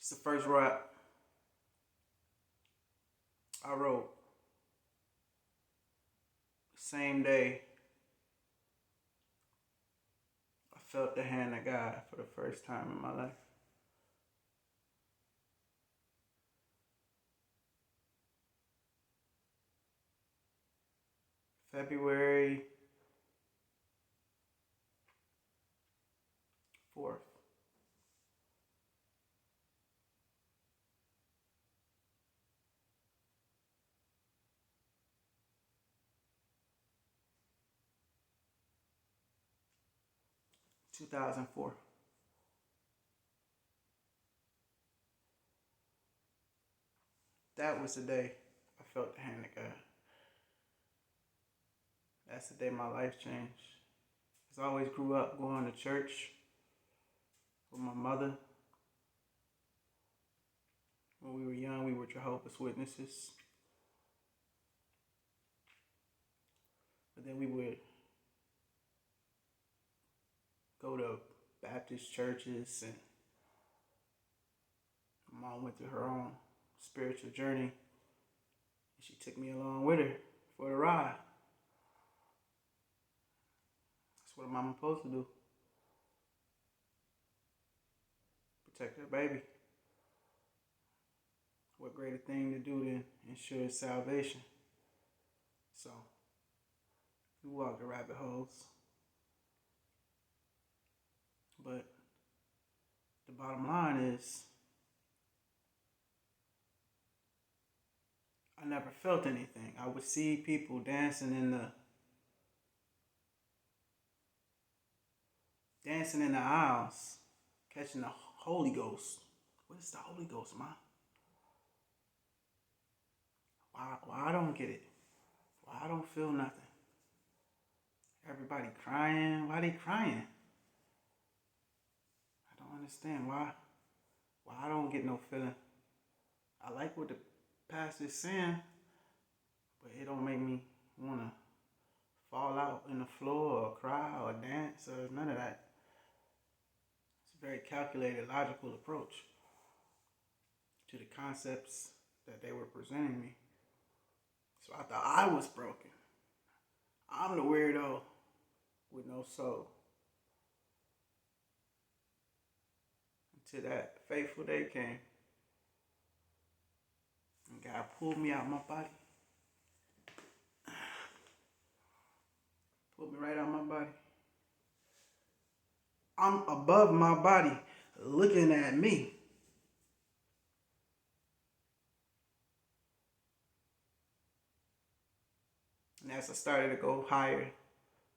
It's the first rap I wrote the same day I felt the hand of God for the first time in my life. February 4th. 2004. That was the day I felt the hand of God. That's the day my life changed. I always grew up going to church with my mother. When we were young, we were Jehovah's Witnesses. But then we would go to Baptist churches, and my mom went through her own spiritual journey, and she took me along with her for the ride. That's what a mama's supposed to do. Protect her baby. What greater thing to do than ensure salvation? So, we walk the rabbit holes. But the bottom line is, I never felt anything. I would see people dancing in the aisles, catching the Holy Ghost. What is the Holy Ghost, man? Why I don't get it? Why I don't feel nothing? Everybody crying. Why they crying? I don't understand why I don't get no feeling. I like what the pastor's saying, but it don't make me wanna fall out in the floor or cry or dance or none of that. It's a very calculated, logical approach to the concepts that they were presenting me. So I thought I was broken. I'm the weirdo with no soul. Until that fateful day came, and God pulled me out my body. Pulled me right out my body. I'm above my body, looking at me. And as I started to go higher,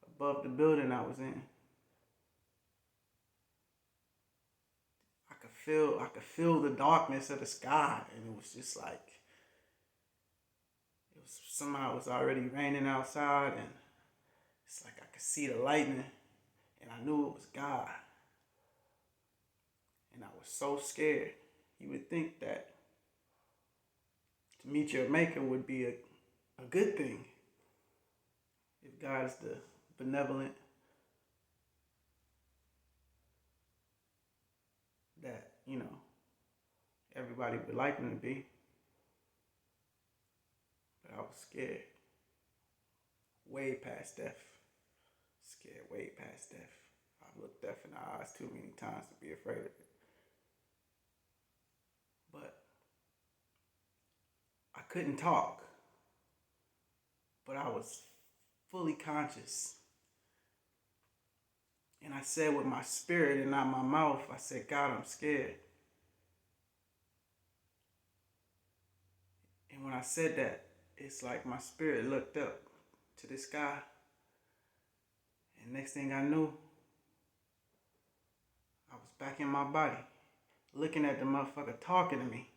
above the building I was in, I could feel the darkness of the sky, and it was just like somehow it was already raining outside, and it's like I could see the lightning, and I knew it was God. And I was so scared. You would think that to meet your maker would be a good thing. If God is the benevolent that, everybody would like him to be. But I was scared. Way past death. Scared way past death. I've looked death in the eyes too many times to be afraid of it. But I couldn't talk. But I was fully conscious. And I said with my spirit and not my mouth, I said, God, I'm scared. And when I said that, it's like my spirit looked up to the sky. And next thing I knew, I was back in my body, looking at the motherfucker talking to me.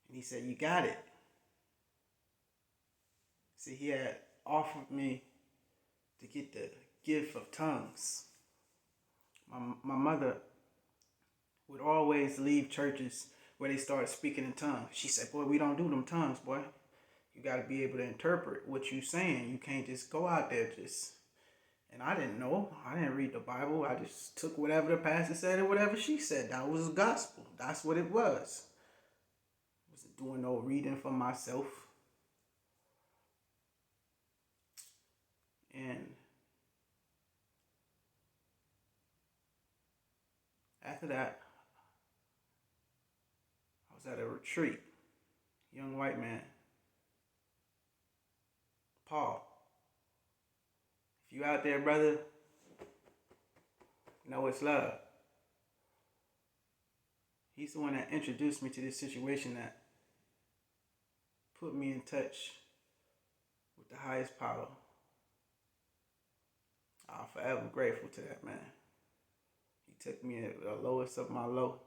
And he said, you got it. See, he had offered me to get the gift of tongues. My mother would always leave churches where they started speaking in tongues. She said, boy, we don't do them tongues, boy. You got to be able to interpret what you're saying. You can't just go out there just. And I didn't know. I didn't read the Bible. I just took whatever the pastor said and whatever she said. That was gospel. That's what it was. I wasn't doing no reading for myself. And after that, I was at a retreat. Young white man. Paul. If you out there, brother, know it's love. He's the one that introduced me to this situation that put me in touch with the highest power. I'm forever grateful to that man. He took me at the lowest of my low.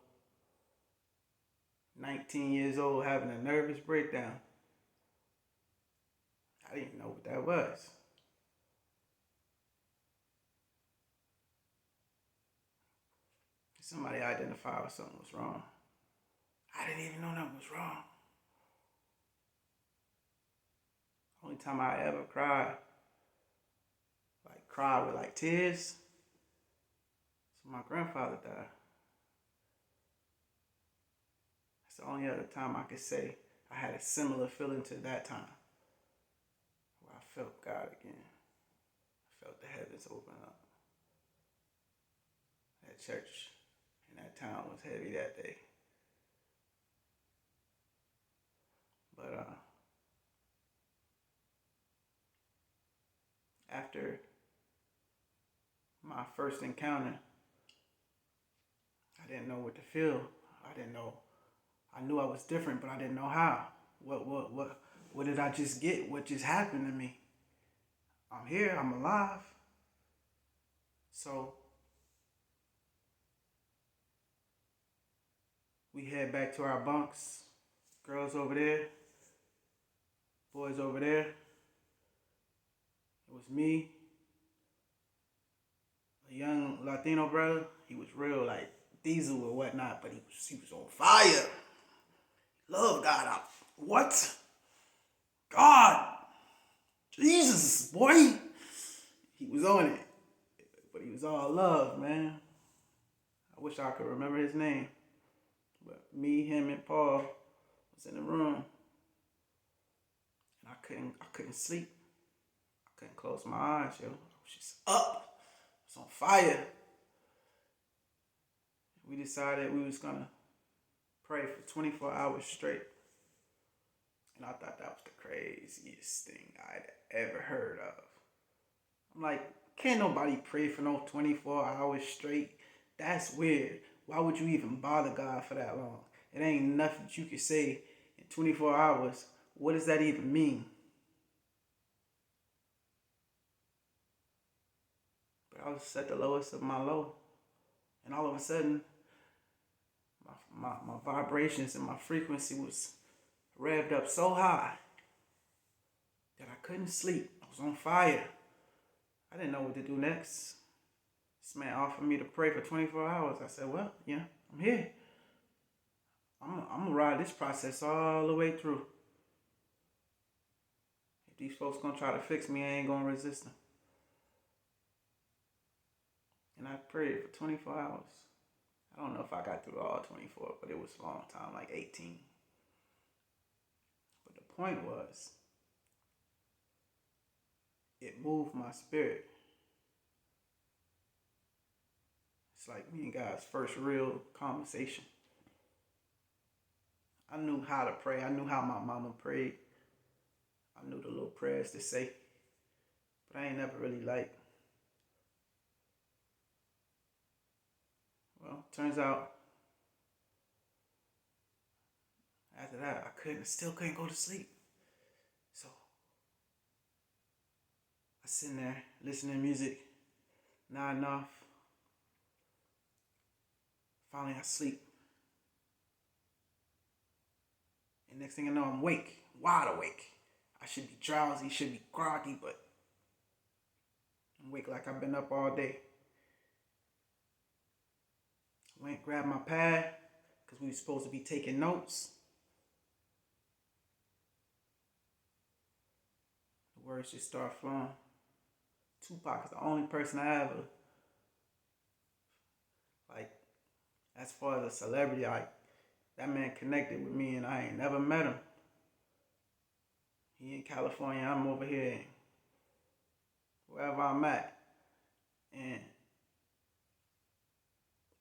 19 years old, having a nervous breakdown. I didn't know what that was. Somebody identified something was wrong. I didn't even know nothing was wrong. Only time I ever cried with like tears, so my grandfather died. That's the only other time I could say I had a similar feeling to that time, where I felt God again. I felt the heavens open up. That church in that town was heavy that day. But after my first encounter, I didn't know what to feel. I didn't know. I knew I was different, but I didn't know how. What did I just get? What just happened to me? I'm here. I'm alive. So we head back to our bunks. Girls over there. Boys over there. It was me. A young Latino brother. He was real like diesel or whatnot, but he was on fire. Love God. What? God. Jesus, boy. He was on it. But he was all love, man. I wish I could remember his name. But me, him, and Paul was in the room. And I couldn't sleep. I couldn't close my eyes, yo. I was just up. I was on fire. We decided we was gonna pray for 24 hours straight. And I thought that was the craziest thing I'd ever heard of. I'm like, can't nobody pray for no 24 hours straight? That's weird. Why would you even bother God for that long? It ain't nothing you could say in 24 hours. What does that even mean? But I was at the lowest of my low. And all of a sudden, my vibrations and my frequency was revved up so high that I couldn't sleep. I was on fire. I didn't know what to do next. This man offered me to pray for 24 hours. I said, well, yeah, I'm here. I'm going to ride this process all the way through. If these folks going to try to fix me, I ain't going to resist them. And I prayed for 24 hours. I don't know if I got through all 24, but it was a long time, like 18. But the point was, it moved my spirit. It's like me and God's first real conversation. I knew how to pray. I knew how my mama prayed. I knew the little prayers to say. But I ain't never really turns out after that, I still couldn't go to sleep. So I sitting there listening to music, nodding off. Finally, I sleep. And next thing I know, I'm awake, wide awake. I should be drowsy, should be groggy, but I'm awake like I've been up all day. I went, grabbed my pad, because we were supposed to be taking notes. words just start flowing. Tupac is the only person I ever, like, as far as a celebrity, like, that man connected with me and I ain't never met him. He in California, I'm over here, wherever I'm at. And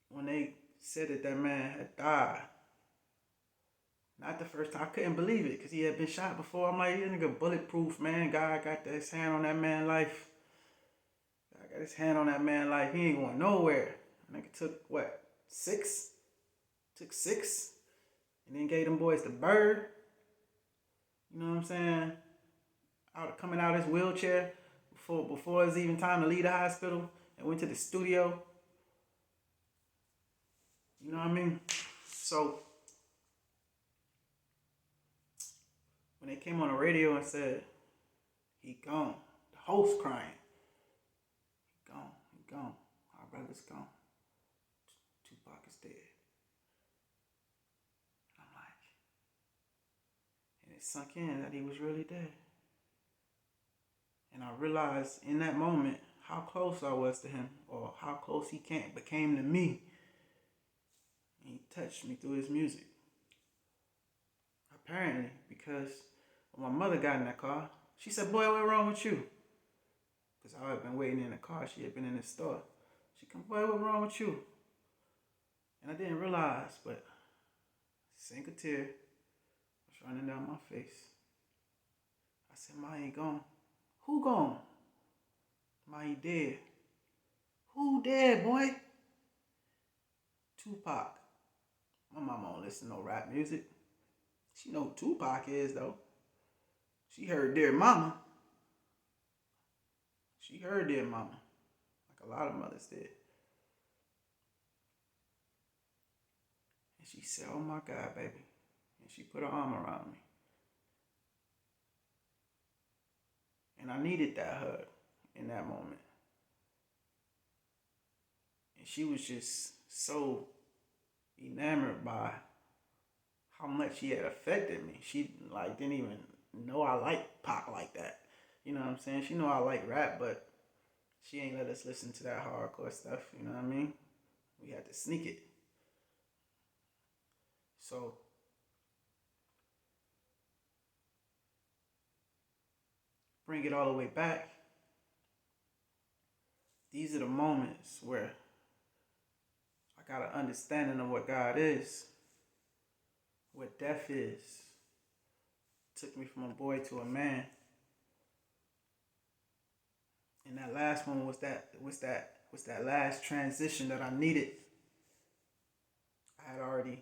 when they said that that man had died, not the first time, I couldn't believe it because he had been shot before. I'm like, this nigga bulletproof, man. God got his hand on that man's life. God got his hand on that man's life. He ain't going nowhere. Nigga took what, 6? Took 6 and then gave them boys the bird. You know what I'm saying? Coming out of his wheelchair before it was even time to leave the hospital and went to the studio. You know what I mean? So when they came on the radio and said, he gone, the host crying, he gone, our brother's gone, Tupac is dead. I'm like, and it sunk in that he was really dead. And I realized in that moment how close I was to him, or how close he became to me. And he touched me through his music. Apparently, because when my mother got in that car, she said, boy, what's wrong with you? Because I had been waiting in the car. She had been in the store. She come, boy, what's wrong with you? And I didn't realize, but a single tear was running down my face. I said, Ma, he gone. Who gone? Ma, he dead. Who dead, boy? Tupac. My mama don't listen to no rap music. She know who Tupac is, though. She heard Dear Mama. She heard Dear Mama. Like a lot of mothers did. And she said, oh my God, baby. And she put her arm around me. And I needed that hug in that moment. And she was just so enamored by how much he had affected me. She didn't even know I liked pop like that. You know what I'm saying? She know I like rap, but she ain't let us listen to that hardcore stuff. You know what I mean? We had to sneak it. So bring it all the way back. These are the moments where I got an understanding of what God is, what death is. Took me from a boy to a man. And that last one was that last transition that I needed. I had already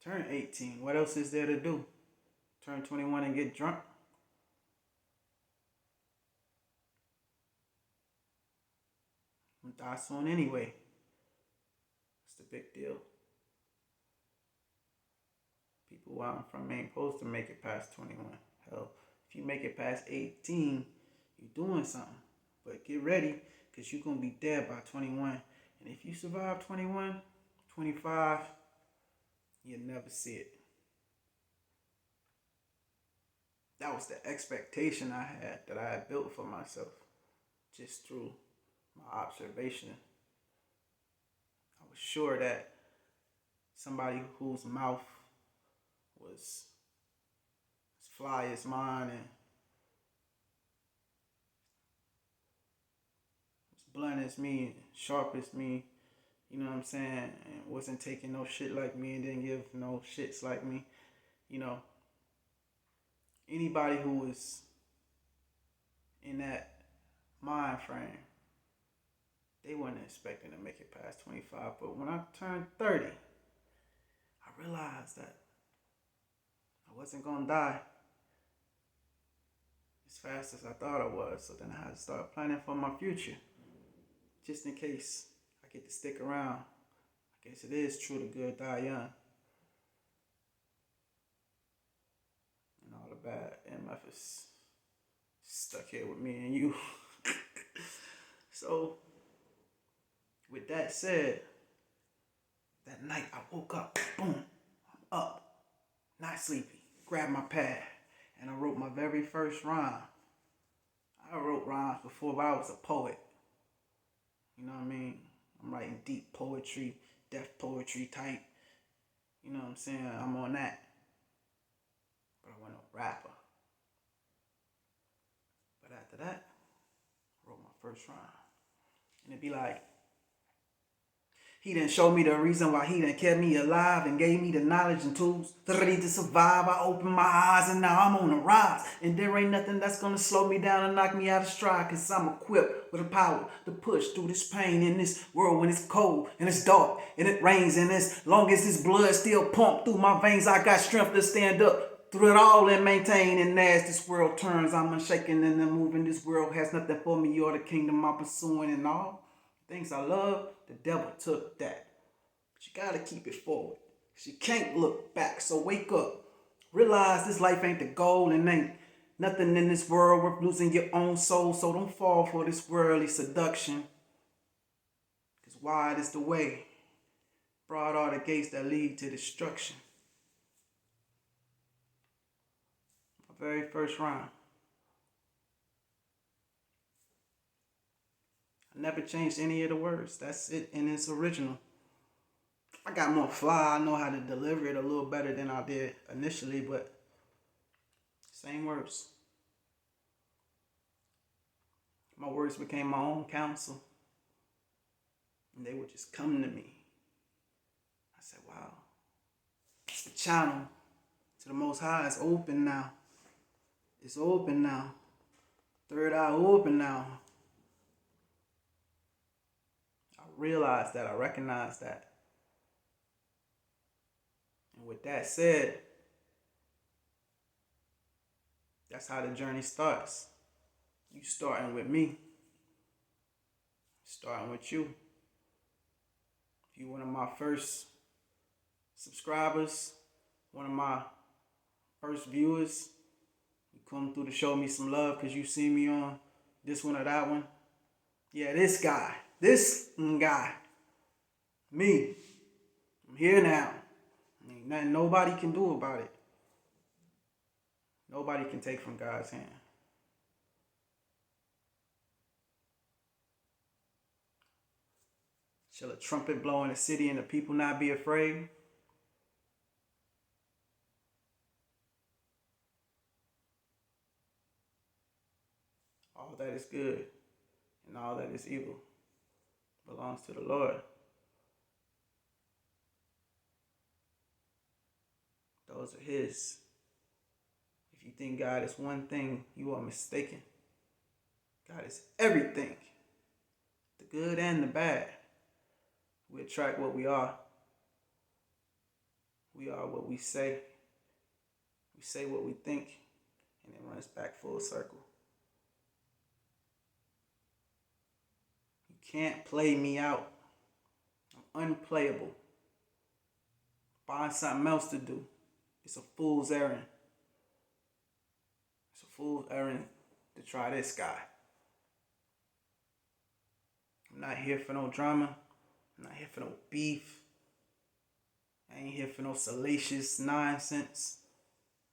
turned 18. What else is there to do? Turn 21 and get drunk? I'm gonna die soon anyway. What's the big deal? People where I'm from ain't supposed to make it past 21. Hell, if you make it past 18, you're doing something. But get ready, because you're going to be dead by 21. And if you survive 21, 25, you'll never see it. That was the expectation I had built for myself, just through my observation. I was sure that somebody whose mouth was as fly as mine and as blunt as me and sharp as me, you know what I'm saying, and wasn't taking no shit like me and didn't give no shits like me, you know. Anybody who was in that mind frame, they weren't expecting to make it past 25. But when I turned 30, I realized that I wasn't going to die as fast as I thought I was. So then I had to start planning for my future, just in case I get to stick around. I guess it is true the good die young. And all the bad MF is stuck here with me and you. So, with that said, that night I woke up, boom, I'm up, not sleepy, grabbed my pad, and I wrote my very first rhyme. I wrote rhymes before, but I was a poet. You know what I mean? I'm writing deep poetry, deaf poetry type. You know what I'm saying? I'm on that. But I wasn't a rapper. But after that, I wrote my first rhyme. And it'd be like, he done showed me the reason why he done kept me alive and gave me the knowledge and tools ready to survive. I opened my eyes and now I'm on the rise. And there ain't nothing that's gonna slow me down and knock me out of stride. Cause I'm equipped with the power to push through this pain in this world when it's cold and it's dark and it rains. And as long as this blood still pump through my veins, I got strength to stand up through it all and maintain. And as this world turns, I'm unshaken and unmoving. This world has nothing for me or the kingdom I'm pursuing and all. Things I love, the devil took that. But you gotta keep it forward. Cause you can't look back. So wake up. Realize this life ain't the goal and ain't nothing in this world worth losing your own soul. So don't fall for this worldly seduction. Cause wide is the way. Broad are the gates that lead to destruction. My very first rhyme. I never changed any of the words. That's it in its original. I got more fly. I know how to deliver it a little better than I did initially, but same words. My words became my own counsel. And they would just come to me. I said, wow. The channel to the Most High is open now. It's open now. Third eye open now. I realized that. I recognized that. And with that said, that's how the journey starts. You starting with me. Starting with you. If you're one of my first subscribers, one of my first viewers, you come through to show me some love because you see me on this one or that one. Yeah, this guy, me, I'm here now. Ain't nothing nobody can do about it. Nobody can take from God's hand. Shall a trumpet blow in the city and the people not be afraid? All that is good and all that is evil belongs to the Lord. Those are His. If you think God is one thing, you are mistaken. God is everything, the good and the bad. We attract what we are. We are what we say. We say what we think, and it runs back full circle. You can't play me out. I'm unplayable. Find something else to do. It's a fool's errand. It's a fool's errand to try this guy. I'm not here for no drama. I'm not here for no beef. I ain't here for no salacious nonsense.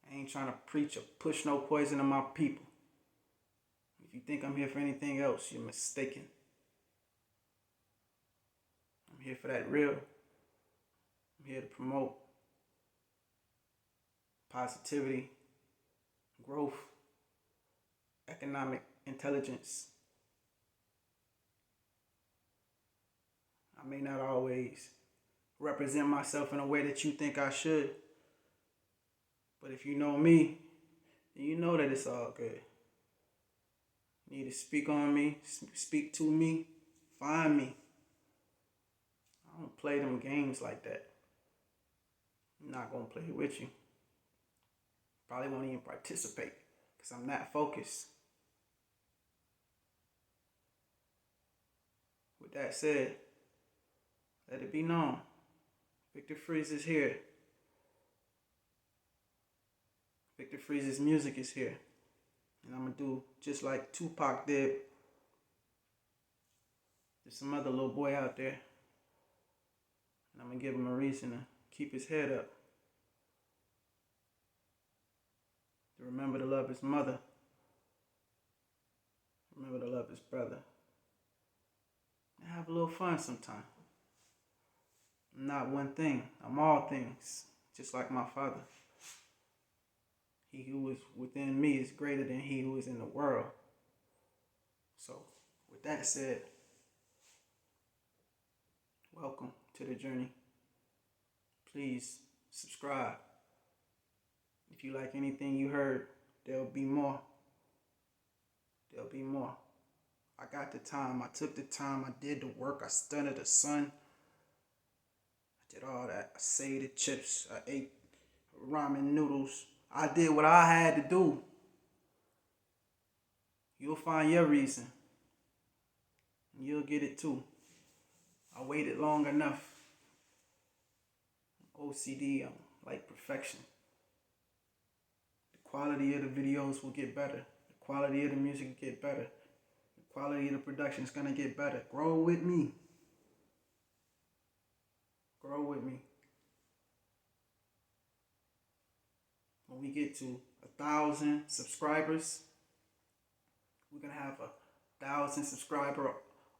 I ain't trying to preach or push no poison on my people. If you think I'm here for anything else, you're mistaken. I'm here for that real. I'm here to promote positivity, growth, economic intelligence. I may not always represent myself in a way that you think I should, but if you know me, then you know that it's all good. You need to speak on me, speak to me, find me. I don't play them games like that. I'm not going to play with you. Probably won't even participate because I'm not focused. With that said, let it be known, Victor Freeze is here. Victor Freeze's music is here. And I'm going to do just like Tupac did. There's some other little boy out there. And I'm going to give him a reason to keep his head up. To remember to love his mother. Remember to love his brother. And have a little fun sometime. I'm not one thing. I'm all things. Just like my Father. He who is within me is greater than he who is in the world. So, with that said, welcome to the journey. Please subscribe. If you like anything you heard, there'll be more. There'll be more. I got the time. I took the time. I did the work. I studied the sun. I did all that. I saved the chips. I ate ramen noodles. I did what I had to do. You'll find your reason. You'll get it too. I waited long enough. OCD, I'm like perfection. The quality of the videos will get better. The quality of the music will get better. The quality of the production is going to get better. Grow with me. Grow with me. When we get to 1,000 subscribers, we're going to have 1,000 subscriber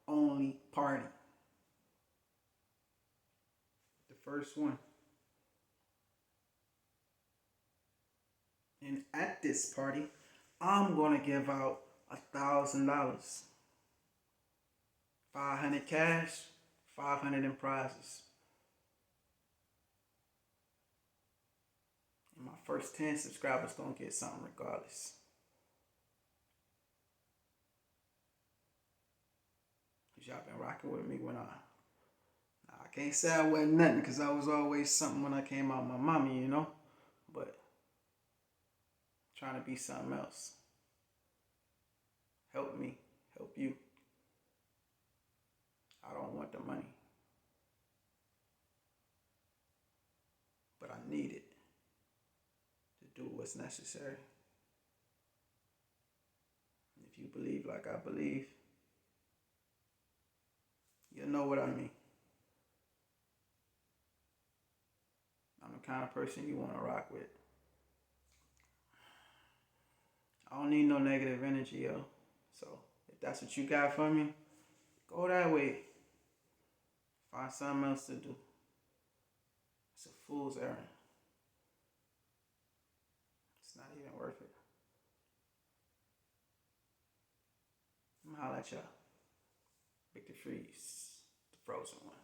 only party. The first one. And at this party, I'm going to give out $1,000. 500 cash, 500 in prizes. And my first 10 subscribers going to get something regardless. Because y'all been rocking with me when I can't say I wasn't nothing because I was always something when I came out my mommy, you know. But trying to be something else. Help me, help you. I don't want the money. But I need it to do what's necessary. And if you believe like I believe, you'll know what I mean. I'm the kind of person you want to rock with. I don't need no negative energy, yo. So if that's what you got for me, go that way. Find something else to do. It's a fool's errand. It's not even worth it. I'm gonna holler at y'all. Victor Freeze, the frozen one.